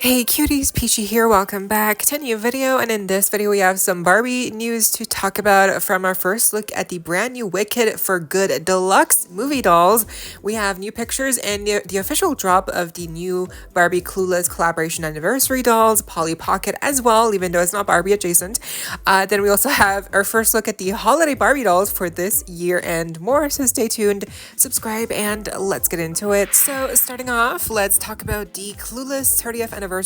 Hey cuties, PeachY here, welcome back to a new video, and in this video we have some Barbie news to talk about. From our first look at the brand new Wicked for Good Deluxe movie dolls, we have new pictures and the official drop of the new Barbie Clueless collaboration anniversary dolls, Polly Pocket as well, even though it's not Barbie adjacent. Then we also have our first look at the holiday Barbie dolls for this year and more, so stay tuned, subscribe, and let's get into it. So starting off, let's talk about the Clueless 30th anniversary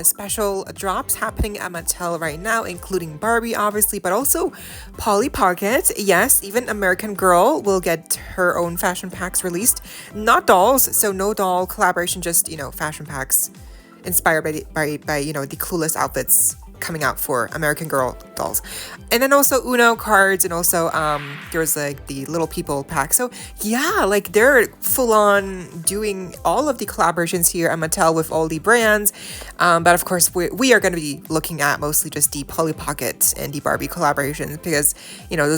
special drops happening at Mattel right now, including Barbie obviously, but also Polly Pocket. Yes, even American Girl will get her own fashion packs released, not dolls, so no doll collaboration, just fashion packs inspired by the Clueless outfits coming out for American Girl dolls. And then also Uno cards, and also there's like the Little People pack. So yeah, like they're full on doing all of the collaborations here at Mattel with all the brands, but of course we are going to be looking at mostly just the Polly Pocket and the Barbie collaborations, because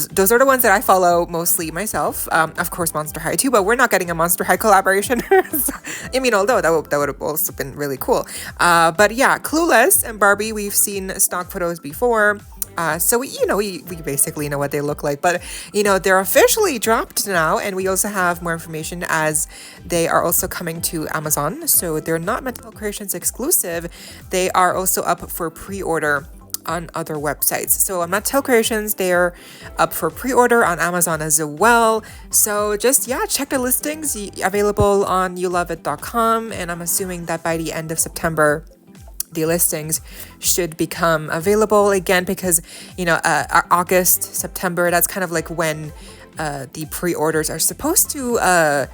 those are the ones that I follow mostly myself. Of course Monster High too, but we're not getting a Monster High collaboration. So, I mean, although that would have also been really cool. But yeah, Clueless and Barbie, we've seen stock photos before, so we basically know what they look like, but they're officially dropped now, and we also have more information as they are also coming to Amazon. So they're not Mattel Creations exclusive, they are also up for pre-order on other websites. So on Mattel Creations, they're up for pre-order on Amazon as well. So just check the listings available on youloveit.com, and I'm assuming that by the end of September the listings should become available again, because August, September, that's kind of like when the pre-orders are supposed to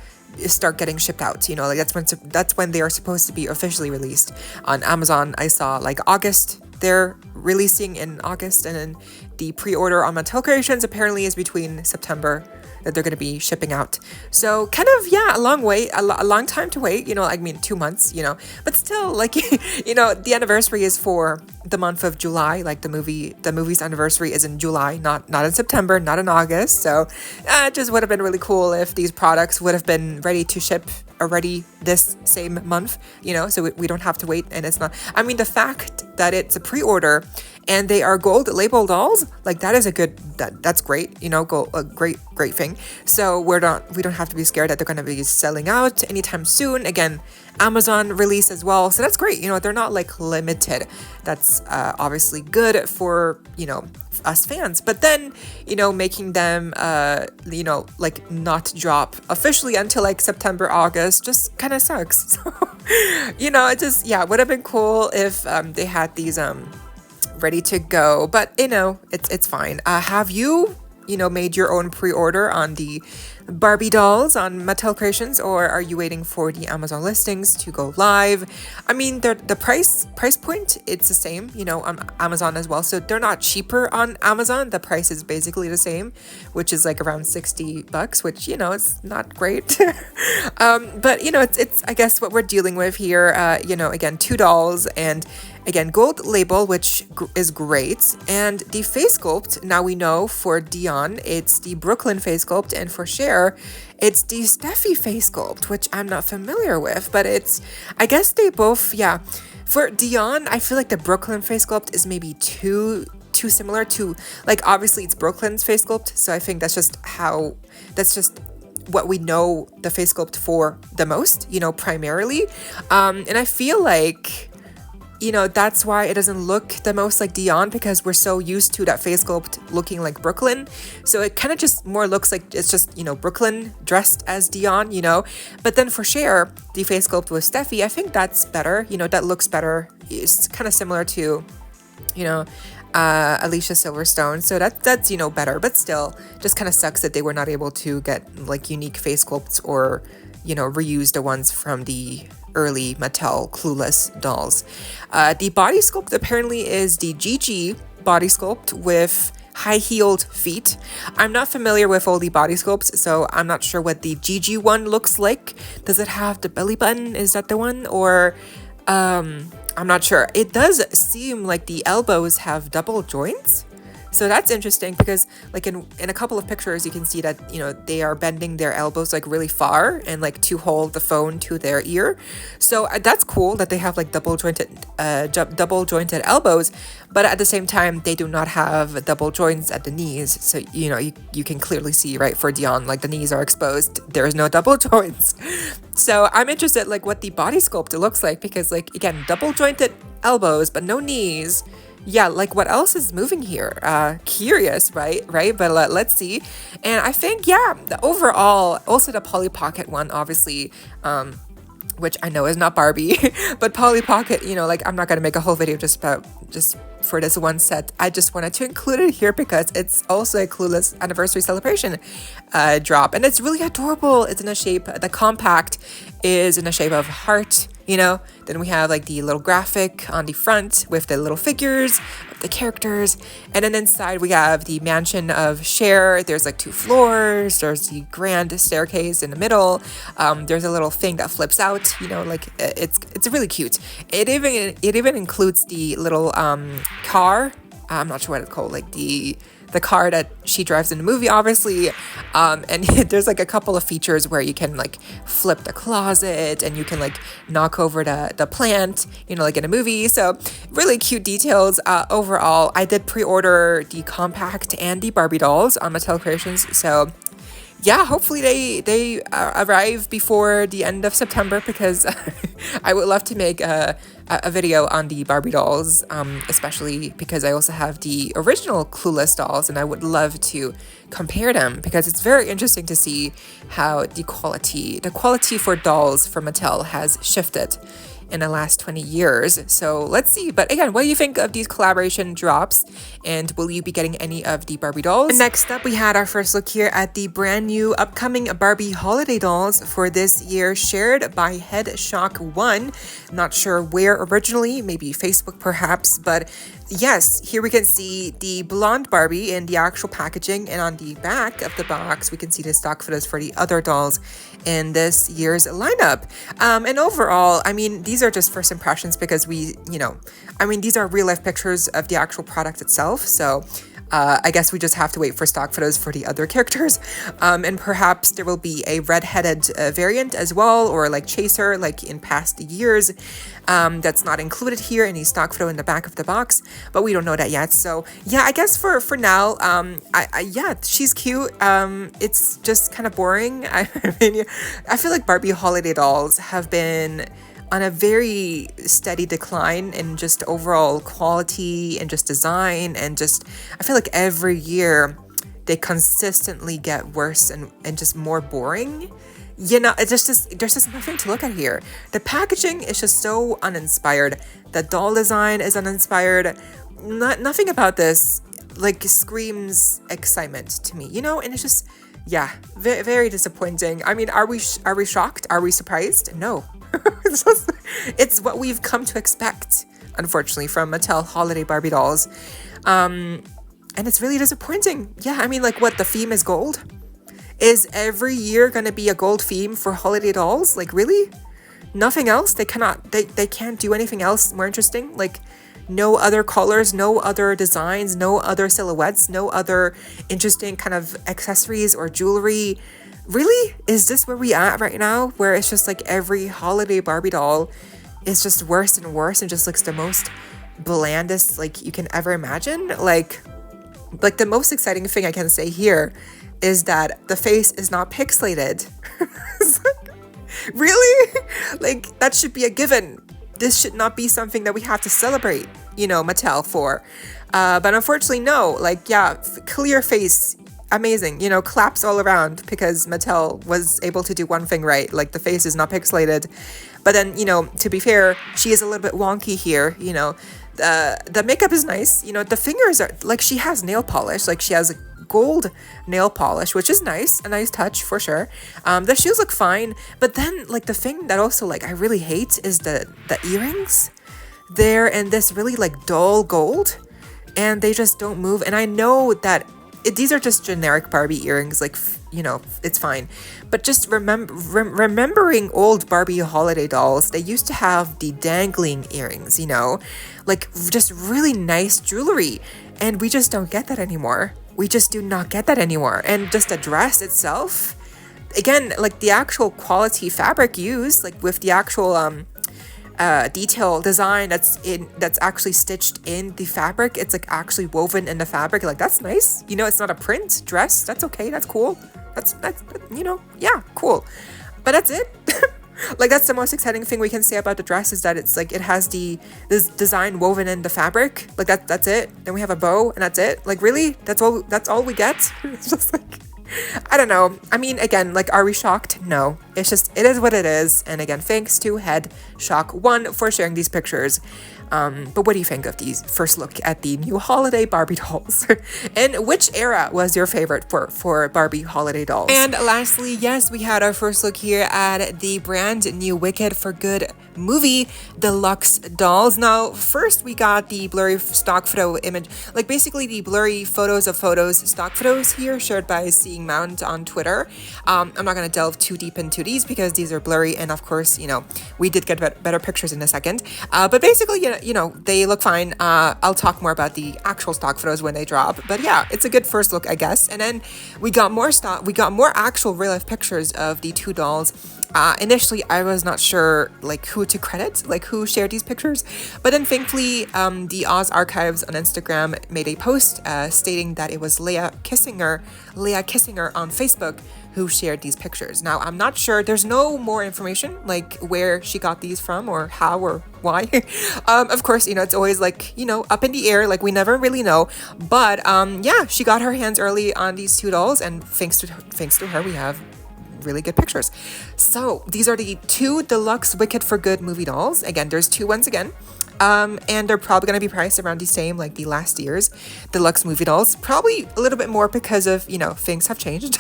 start getting shipped out. Like that's when they are supposed to be officially released on Amazon. I saw like August they're releasing in August, and then the pre-order on Mattel Creations apparently is between September that they're going to be shipping out. So kind of, a long time to wait, 2 months, but still, like, the anniversary is for the month of July. Like the movie's anniversary is in July, not in September, not in August. So it just would have been really cool if these products would have been ready to ship already this same month, so we don't have to wait. And it's not, I mean, the fact that it's a pre-order and they are gold label dolls, like that is that's great, a great thing. So we don't have to be scared that they're going to be selling out anytime soon. Again, Amazon release as well, so that's great. They're not like limited. That's obviously good for us fans, but then making them like not drop officially until like September, August just kind of sucks. So it just would have been cool if they had these ready to go, but it's fine. Have you made your own pre-order on the Barbie dolls on Mattel Creations, or are you waiting for the Amazon listings to go live? I mean, the price point, it's the same, on Amazon as well. So they're not cheaper on Amazon. The price is basically the same, which is like around $60, which, it's not great. But, it's, I guess, what we're dealing with here. Again, 2 dolls, and again, gold label, which is great. And the face sculpt, now we know for Dion, it's the Brooklyn face sculpt, and for Cher, it's the Steffi face sculpt, which I'm not familiar with, but I guess they both, For Dion, I feel like the Brooklyn face sculpt is maybe too similar to, like, obviously it's Brooklyn's face sculpt, so I think that's just what we know the face sculpt for the most, primarily. And I feel like that's why it doesn't look the most like Dion, because we're so used to that face sculpt looking like Brooklyn. So it kind of just more looks like it's just, Brooklyn dressed as Dion, But then for Cher, the face sculpt with Steffi, I think that's better. That looks better. It's kind of similar to, Alicia Silverstone. So that's better, but still just kind of sucks that they were not able to get like unique face sculpts, or, reuse the ones from the early Mattel Clueless dolls. The body sculpt apparently is the Gigi body sculpt with high-heeled feet. I'm not familiar with all the body sculpts, so I'm not sure what the Gigi one looks like. Does it have the belly button? Is that the one? Or I'm not sure. It does seem like the elbows have double joints. So that's interesting because like in a couple of pictures you can see that, you know, they are bending their elbows like really far and like to hold the phone to their ear. So that's cool that they have like double jointed elbows, but at the same time they do not have double joints at the knees. So you know, you can clearly see, right, for Dion, like the knees are exposed, there is no double joints. So I'm interested like what the body sculpt looks like, because like again, double jointed elbows but no knees. Yeah, like what else is moving here? Curious, right? But let's see. And I think, yeah, the overall, also the Polly Pocket one, obviously, which I know is not Barbie, but Polly Pocket, you know, like I'm not gonna make a whole video just for this one set. I just wanted to include it here because it's also a Clueless anniversary celebration drop, and it's really adorable. It's in a shape, the compact is in the shape of heart, you know. Then we have like the little graphic on the front with the little figures of the characters, and then inside we have the mansion of Cher. There's like 2 floors, there's the grand staircase in the middle, there's a little thing that flips out, you know, like it's really cute. It even includes the little car, I'm not sure what it's called, like the car that she drives in the movie, obviously. And there's like a couple of features where you can like flip the closet and you can like knock over the plant, you know, like in a movie. So really cute details. Overall, I did pre-order the compact and the Barbie dolls on Mattel Creations. So yeah, hopefully they arrive before the end of September, because I would love to make a video on the Barbie dolls, especially because I also have the original Clueless dolls, and I would love to compare them, because it's very interesting to see how the quality for dolls for Mattel has shifted in the last 20 years. So let's see. But again, what do you think of these collaboration drops? And will you be getting any of the Barbie dolls? And next up, we had our first look here at the brand new upcoming Barbie holiday dolls for this year, shared by HeadShock1. Not sure where originally, maybe Facebook perhaps, but yes, here we can see the blonde Barbie in the actual packaging, and on the back of the box we can see the stock photos for the other dolls in this year's lineup. And overall, I mean, these are just first impressions, because these are real life pictures of the actual product itself. So I guess we just have to wait for stock photos for the other characters. And perhaps there will be a red-headed variant as well, or like chaser, like in past years. That's not included here, any stock photo in the back of the box, but we don't know that yet. So yeah, I guess for now, yeah, she's cute. It's just kind of boring. I mean, I feel like Barbie holiday dolls have been on a very steady decline in just overall quality and just design, and just I feel like every year they consistently get worse and just more boring. You know, it's just there's just nothing to look at here. The packaging is just so uninspired. The doll design is uninspired. Nothing about this like screams excitement to me, you know, and it's just, yeah, very, very disappointing. I mean, are we shocked? Are we surprised? No. It's what we've come to expect, unfortunately, from Mattel holiday Barbie dolls. And it's really disappointing. Yeah, I mean, like, what, the theme is gold? Is every year gonna be a gold theme for holiday dolls? Like, really? Nothing else? They can't do anything else more interesting? Like, no other colors, no other designs, no other silhouettes, no other interesting kind of accessories or jewelry? Really? Is this where we at right now? Where it's just like every holiday Barbie doll is just worse and worse and just looks the most blandest like you can ever imagine? Like the most exciting thing I can say here is that the face is not pixelated. Really? Like, that should be a given. This should not be something that we have to celebrate, you know, Mattel for. But unfortunately, no. Like, yeah, clear face, amazing, you know, claps all around, because Mattel was able to do one thing right. Like, the face is not pixelated. But then, you know, to be fair, she is a little bit wonky here, you know. The makeup is nice, you know, the fingers are, like, she has nail polish, like, she has gold nail polish, which is nice, a nice touch for sure. The shoes look fine, but then, like, the thing that also, like, I really hate is the earrings. They're in this really, like, dull gold, and they just don't move. And I know that these are just generic Barbie earrings, like, you know, it's fine. But just remembering old Barbie holiday dolls, they used to have the dangling earrings, you know, like just really nice jewelry. And we just don't get that anymore. We just do not get that anymore. And just the dress itself, again, like the actual quality fabric used, like with the actual detail design that's actually stitched in the fabric, it's like actually woven in the fabric, like that's nice, you know. It's not a print dress, that's okay, that's cool, that's you know, yeah, cool. But that's it. Like that's the most exciting thing we can say about the dress, is that it's like it has this design woven in the fabric, like that's it. Then we have a bow and that's it. Like really, that's all we get. It's just like, I don't know. I mean, again, like, are we shocked? No. It's just, it is what it is. And again, thanks to Head Shock 1 for sharing these pictures. But what do you think of these first look at the new holiday Barbie dolls? And which era was your favorite for Barbie holiday dolls? And lastly, yes, we had our first look here at the brand new Wicked for Good movie Deluxe dolls. Now, first we got the blurry stock photo image, like basically the blurry photos of photos, stock photos here shared by Seeing Mount on Twitter. I'm not going to delve too deep into these because these are blurry, and of course, you know, we did get better pictures in a second. But basically, you know, they look fine. I'll talk more about the actual stock photos when they drop. But yeah, it's a good first look, I guess. And then we got more actual real life pictures of the two dolls. Initially, I was not sure like who to credit, like who shared these pictures, but then thankfully, the Oz Archives on Instagram made a post stating that it was Leah Kissinger on Facebook who shared these pictures. Now, I'm not sure, there's no more information, like where she got these from or how or why. Of course, you know, it's always like, you know, up in the air, like we never really know. But yeah, she got her hands early on these two dolls, and thanks to her, we have really good pictures. So these are the two Deluxe Wicked for Good movie dolls. Again, there's two once again. And they're probably going to be priced around the same like the last year's Deluxe movie dolls. Probably a little bit more because of, you know, things have changed,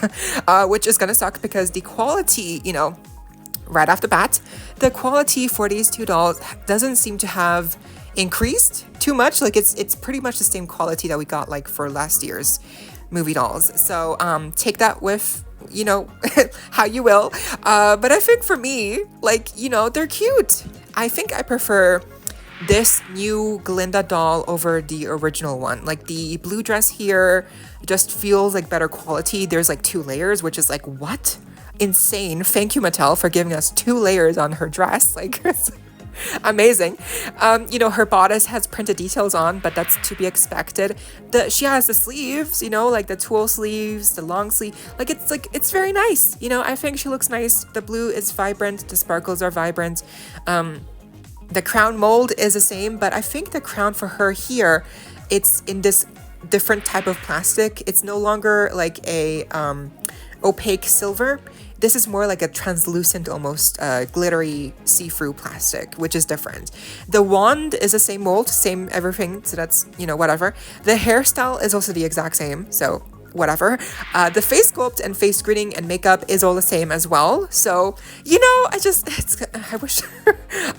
which is going to suck because the quality, you know, right off the bat, the quality for these two dolls doesn't seem to have increased too much. Like it's pretty much the same quality that we got like for last year's movie dolls. So take that with, you know, how you will. But I think for me, like, you know, they're cute. I think I prefer this new Glinda doll over the original one. Like the blue dress here just feels like better quality. There's like 2 layers, which is like, what? Insane. Thank you, Mattel, for giving us 2 layers on her dress. Like, it's amazing. You know, her bodice has printed details on, but that's to be expected. She has the sleeves, you know, like the tulle sleeves, the long sleeve. Like it's very nice. You know, I think she looks nice. The blue is vibrant. The sparkles are vibrant. The crown mold is the same, but I think the crown for her here, it's in this different type of plastic. It's no longer like a opaque silver. This is more like a translucent, almost glittery see-through plastic, which is different. The wand is the same mold, same everything, so that's, you know, whatever. The hairstyle is also the exact same, so whatever. The face sculpt and face screening and makeup is all the same as well. So, you know,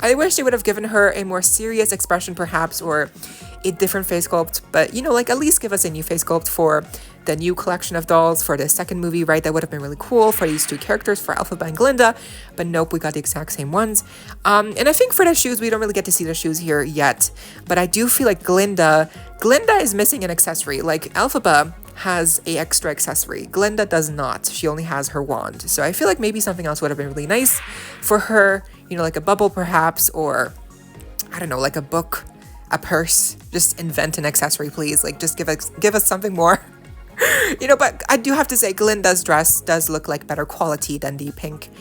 I wish they would have given her a more serious expression perhaps, or a different face sculpt, but, you know, like at least give us a new face sculpt for the new collection of dolls for the second movie, right? That would have been really cool for these 2 characters, for Alphaba and Glinda, but nope, we got the exact same ones. And I think for the shoes, we don't really get to see the shoes here yet, but I do feel like Glinda is missing an accessory. Like Alphaba has a extra accessory. Glinda does not. She only has her wand. So I feel like maybe something else would have been really nice for her, you know, like a bubble perhaps, or I don't know, like a book, a purse. Just invent an accessory, please. Like just give us something more. You know, but I do have to say Glinda's dress does look like better quality than the pink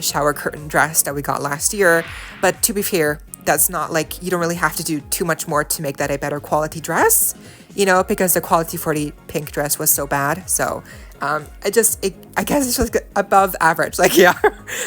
shower curtain dress that we got last year. But to be fair, that's not like, you don't really have to do too much more to make that a better quality dress, you know, because the quality for the pink dress was so bad. So I guess it's just above average. Like, yeah,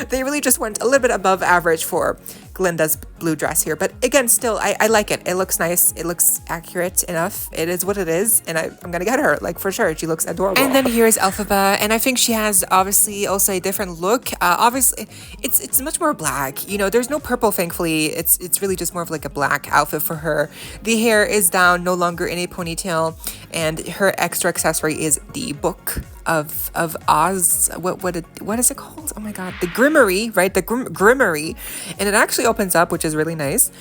they really just went a little bit above average for Glinda's blue dress here. But again, still, I like it. It looks nice. It looks accurate enough. It is what it is. And I'm going to get her, like, for sure. She looks adorable. And then here's Alphaba. And I think she has, obviously, also a different look. Obviously, it's much more black. You know, there's no purple, thankfully. It's really just more of like a black outfit for her. The hair is down, no longer in a ponytail. and her extra accessory is the Book of Oz. What is it called? Oh my god, the Grimoire, right? The Grimoire, and it actually opens up, which is really nice.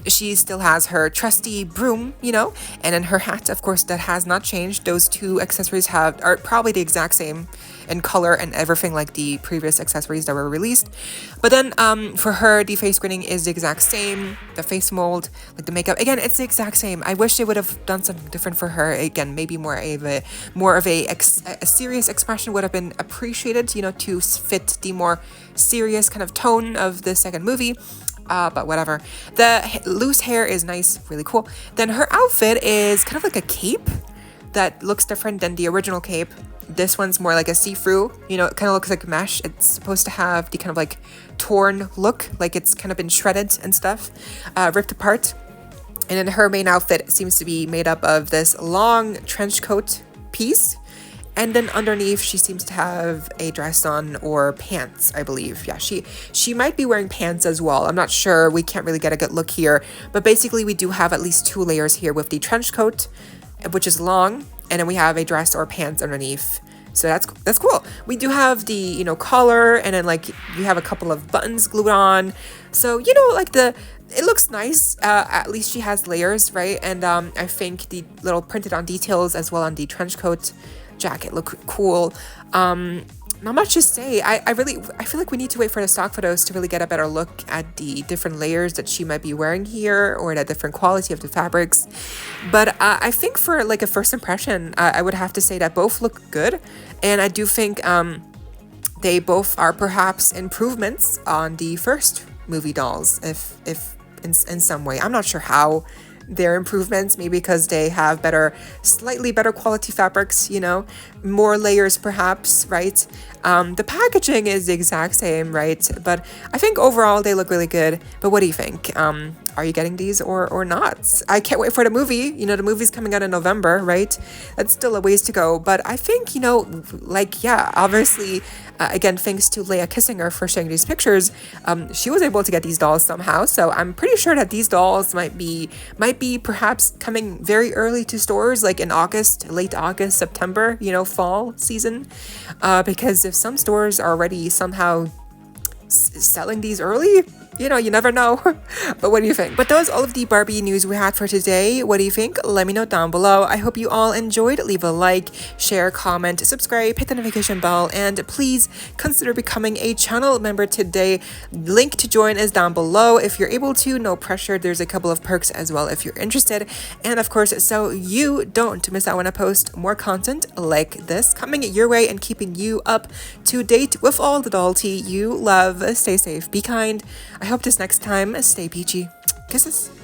She still has her trusty broom, you know, and then her hat, of course, that has not changed. Those two accessories are probably the exact same in color and everything like the previous accessories that were released. But then for her, the face grading is the exact same. The face mold, like the makeup, again, it's the exact same. I wish they would have done something different for her. Again, maybe more of a serious expression would have been appreciated, you know, to fit the more serious kind of tone of the second movie. But whatever. The loose hair is nice, really cool. Then her outfit is kind of like a cape that looks different than the original cape. This one's more like a see-through, you know, it kind of looks like mesh. It's supposed to have the kind of like torn look, like it's kind of been shredded and stuff, ripped apart. And then her main outfit seems to be made up of this long trench coat piece. And then underneath, she seems to have a dress on or pants, I believe. Yeah, she might be wearing pants as well. I'm not sure. We can't really get a good look here. But basically, we do have at least 2 layers here with the trench coat, which is long. And then we have a dress or pants underneath. So that's cool. We do have the, you know, collar, and then like you have a couple of buttons glued on. So, you know, like it looks nice. At least she has layers, right? And I think the little printed on details as well on the trench coat jacket look cool. Not much to say. I feel like we need to wait for the stock photos to really get a better look at the different layers that she might be wearing here, or the different quality of the fabrics. But I think for like a first impression, I would have to say that both look good, and I do think they both are perhaps improvements on the first movie dolls, if in some way. I'm not sure how they're improvements, maybe because they have slightly better quality fabrics, you know, more layers perhaps, right? The packaging is the exact same, right? But I think overall they look really good. But what do you think? Are you getting these or not? I can't wait for the movie. You know, the movie's coming out in November, right? That's still a ways to go. But I think, you know, like, yeah, obviously, again, thanks to Leah Kissinger for sharing these pictures, she was able to get these dolls somehow. So I'm pretty sure that these dolls might be perhaps coming very early to stores, like in August, late August, September, you know, fall season. Because if some stores are already somehow selling these early, you know, you never know. But what do you think? But that was all of the Barbie news we had for today. What do you think? Let me know down below. I hope you all enjoyed. Leave a like, share, comment, subscribe, hit the notification bell, and please consider becoming a channel member today. Link to join is down below if you're able to. No pressure. There's a couple of perks as well if you're interested. And of course, so you don't miss out when I post more content like this coming your way and keeping you up to date with all the doll tea you love. Stay safe, be kind. I hope this next time, stay peachy. Kisses.